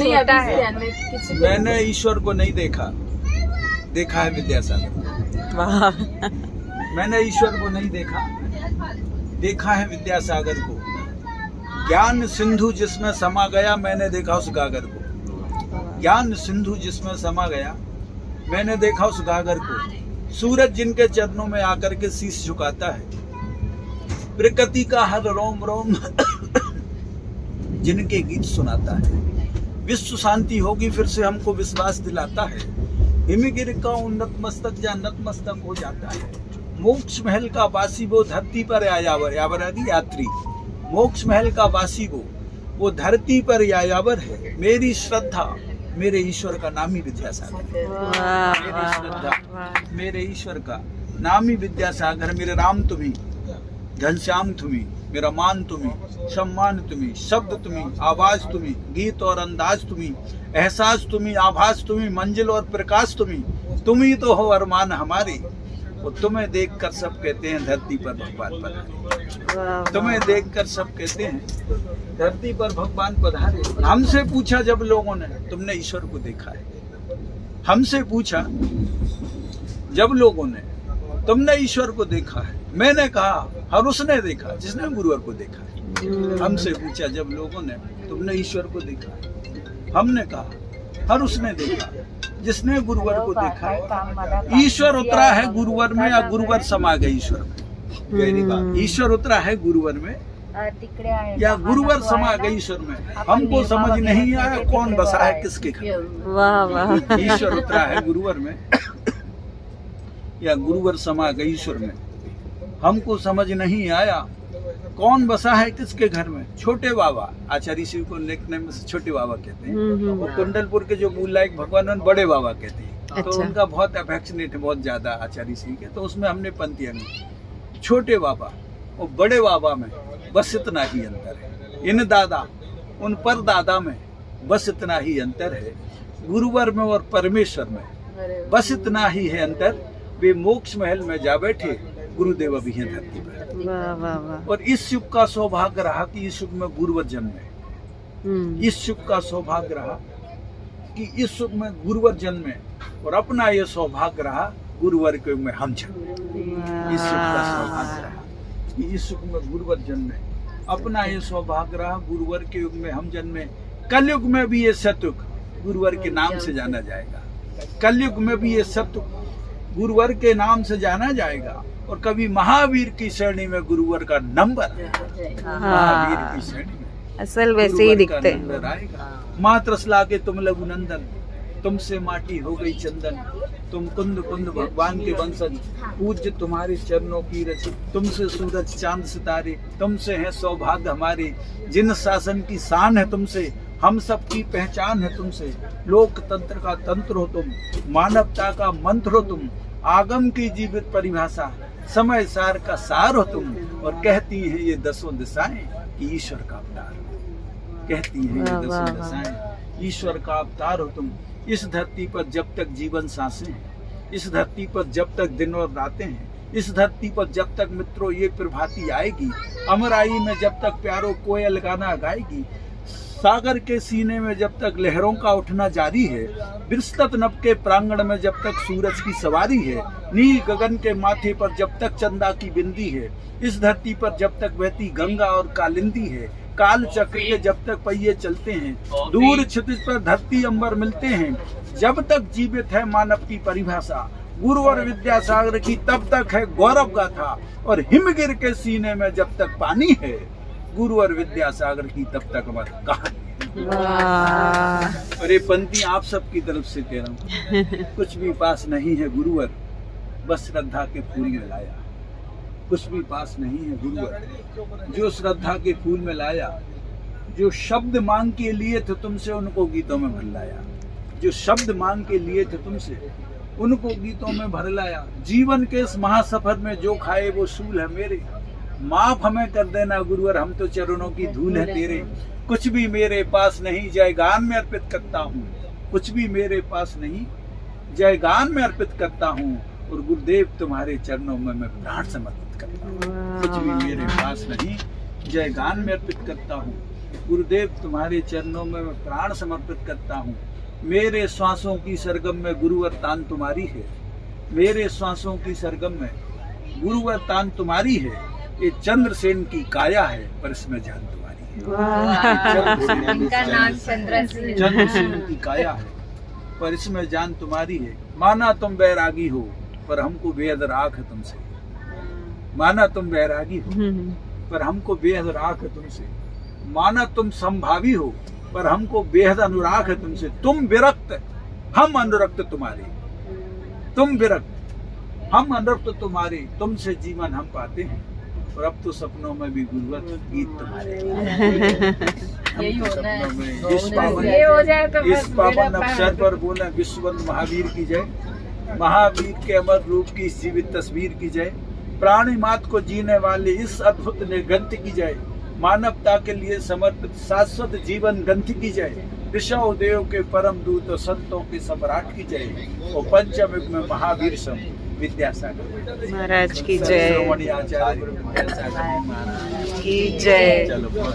नहीं छोटा है। मैंने ईश्वर को नहीं देखा, देखा है विद्यासागर। वाह। मैंने ईश्वर को नहीं देखा, देखा है विद्यासागर को। ज्ञान सिंधु जिसमें समा गया, मैंने देखा उस गागर को। ज्ञान सिंधु जिसमें समा गया, मैंने देखा उस गागर को। सूरज जिनके चरणों में आकर के शीश झुकाता है, प्रकृति का हर रोम रोम जिनके गीत सुनाता है। विश्व शांति होगी फिर से हमको विश्वास दिलाता है। हिमगिर का उन्नत मस्तक या नतमस्तक हो जाता है। मोक्ष महल का वासी वो धरती पर आयावर, यावर यात्री। मोक्ष महल का वासी वो धरती पर यायावर है। मेरी श्रद्धा मेरे ईश्वर का नाम ही विद्यासागर है। मेरी श्रद्धा मेरे ईश्वर का नाम ही विद्यासागर। मेरे राम तुम्ही, घनश्याम तुम्ही, मेरा मान तुम्ही, सम्मान तुम्ही, शब्द तुम्ही, आवाज तुम्ही, गीत और अंदाज तुम्ही, एहसास तुम्ही, आभास तुम्ही, मंजिल और प्रकाश तुम्ही तो हो अरमान हमारे। वो तुम्हें देखकर सब कहते हैं धरती पर भगवान पधारे। तुम्हें देखकर सब कहते हैं धरती पर भगवान पधारे। हमसे पूछा जब लोगों ने, तुमने ईश्वर को देखा है? हमसे पूछा जब लोगों ने, तुमने ईश्वर को देखा है? मैंने कहा हर उसने देखा जिसने गुरुवर को देखा है। हमसे पूछा जब लोगों ने, तुमने ईश्वर को देखा है? हमने कहा हर उसने देखा जिसने गुरुवर को देखा है। ईश्वर उतरा है गुरुवर में या गुरुवर समा गए ईश्वर में? ईश्वर उतरा है गुरुवर में या गुरुवर समा गए ईश्वर में? हमको समझ नहीं आया कौन बसा है किसके घर। वाह वाह। ईश्वर उतरा है गुरुवर में या गुरुवर समा गए ईश्वर में? हमको समझ नहीं आया कौन बसा है किसके घर में। छोटे बाबा, आचार्य शिव को निकनेम से छोटे बाबा कहते हैं। वो कुंडलपुर के जो मूल लायक भगवान बड़े बाबा कहते हैं। अच्छा। तो उनका बहुत अफेक्शनेट है, बहुत ज्यादा आचार्य शिव के, तो उसमें हमने पंक्तियां ली। छोटे बाबा और बड़े बाबा में बस इतना ही अंतर है। इन दादा उन पर दादा में बस इतना ही अंतर है। गुरुवर में और परमेश्वर में बस इतना ही है अंतर। वे मोक्ष महल में जा बैठे, गुरुदेव अभी हैं धरती पर। वाह वाह वाह। और इस युग का सौभाग्य रहा कि इस युग में गुरुवर जन्मे। इस युग का सौभाग्य रहा कि इस युग में गुरुवर जन्मे, और अपना ये सौभाग्य रहा गुरुवर के युग में हम जन्मे। इस युग का सौभाग्य रहा कि इस युग में गुरुवर जन्मे, अपना ये सौभाग्य रहा गुरुवर के युग में हम जन्मे। कलयुग में भी ये सतयुग गुरुवर के नाम से जाना जाएगा। कलयुग में भी ये सतयुग गुरुवर के नाम से जाना जाएगा। और कभी महावीर की श्रेणी में गुरुवर का नंबर, महावीर की श्रेणी में असल वैसे ही दिखते हैं। आएगा। माँ त्रसला के तुम लघु नंदन, तुमसे माटी हो गई चंदन। तुम कुंद कुंद भगवान के वंशज, पूज्य तुम्हारे चरणों की रचित। तुमसे सूरज चांद सितारे, तुमसे है सौभाग्य हमारे। जिन शासन की शान है तुमसे, हम सब की पहचान है तुमसे। लोकतंत्र का तंत्र हो तुम, मानवता का मंत्र हो तुम। आगम की जीवित परिभाषा, समय सार का सार हो तुम। और कहती हैं ये दसों दिशाएं कि ईश्वर का अवतार। कहती हैं ये दसों दिशाएं ईश्वर का अवतार हो तुम। इस धरती पर जब तक जीवन सांसें हैं, इस धरती पर जब तक दिन और रातें हैं, इस धरती पर जब तक मित्रों ये प्रभाती आएगी, अमराई में जब तक प्यारो कोयल गाना गाएगी, सागर के सीने में जब तक लहरों का उठना जारी है, विस्तृत नभ के प्रांगण में जब तक सूरज की सवारी है, नील गगन के माथे पर जब तक चंदा की बिंदी है, इस धरती पर जब तक बहती गंगा और कालिंदी है, काल चक्र के जब तक पहिए चलते हैं, दूर क्षितिज पर धरती अंबर मिलते हैं, जब तक जीवित है मानव की परिभाषा, गुरुवर विद्यासागर की तब तक है गौरव गाथा। और हिमगिर के सीने में जब तक पानी है, गुरुवर विद्यासागर की तब तक हमारी कहानी। और ये पंक्ति आप सबकी तरफ से कह रहा हूँ। कुछ भी पास नहीं है गुरुवर, बस श्रद्धा के फूल में लाया। कुछ भी पास नहीं है गुरुवर, जो श्रद्धा के फूल में लाया। जो शब्द मांग के लिए थे तुमसे, उनको गीतों में भर लाया। जो शब्द मांग के लिए थे तुमसे, उनको गीतों में भर लाया। जीवन के इस महासफर में जो खाए वो सूल है मेरे। माफ हमें कर देना गुरुवर, हम तो चरणों की धूल है तेरे। कुछ भी मेरे पास नहीं, जय गान में अर्पित करता हूँ। कुछ भी मेरे पास नहीं, जय गान में अर्पित करता हूँ। और गुरुदेव तुम्हारे चरणों में मैं प्राण समर्पित करता हूँ। कुछ भी मेरे पास नहीं, जय गान में अर्पित करता हूँ। गुरुदेव तुम्हारे चरणों में मैं प्राण समर्पित करता हूँ। मेरे श्वासों की सरगम में गुरुवर तान तुम्हारी है। मेरे श्वासों की सरगम में गुरुवर तान तुम्हारी है। ये चंद्रसेन की काया है पर इसमें जान तुम्हारी है। इनका नाम चंद्रसेन। चंद्रसेन की काया है पर इसमें जान तुम्हारी है। माना तुम बैरागी हो पर हमको बेहद राख है तुमसे। माना तुम बैरागी हो पर हमको बेहद राख है तुमसे। माना तुम संभावी हो पर हमको बेहद अनुराग है तुमसे। तुम विरक्त हम अनुरक्त तुम्हारे। तुम विरक्त हम अनुरक्त तुम्हारे। तुमसे जीवन हम पाते हैं और अब तो सपनों में भी गुरुवर गीत तुम्हारे। यही हम तो होना है। सपनों में ये हो जाए तो इस पावन अवसर पर बोले विश्ववंद महावीर की जय। महावीर के अमर रूप की इस जीवित तस्वीर की जय। प्राणी मात्र को जीने वाले इस अद्भुत निर्ग्रंथ की जय। मानवता के लिए समर्पित शाश्वत जीवन ग्रंथ की जय। ऋषभ देव के परम दूत और संतों के सम्राट की जय। और पंचम युग में महावीर सम विद्यासागर महाराज की जय श्रोमणी आचार्य गुरु विद्यासागर महाराज की जय। चलो।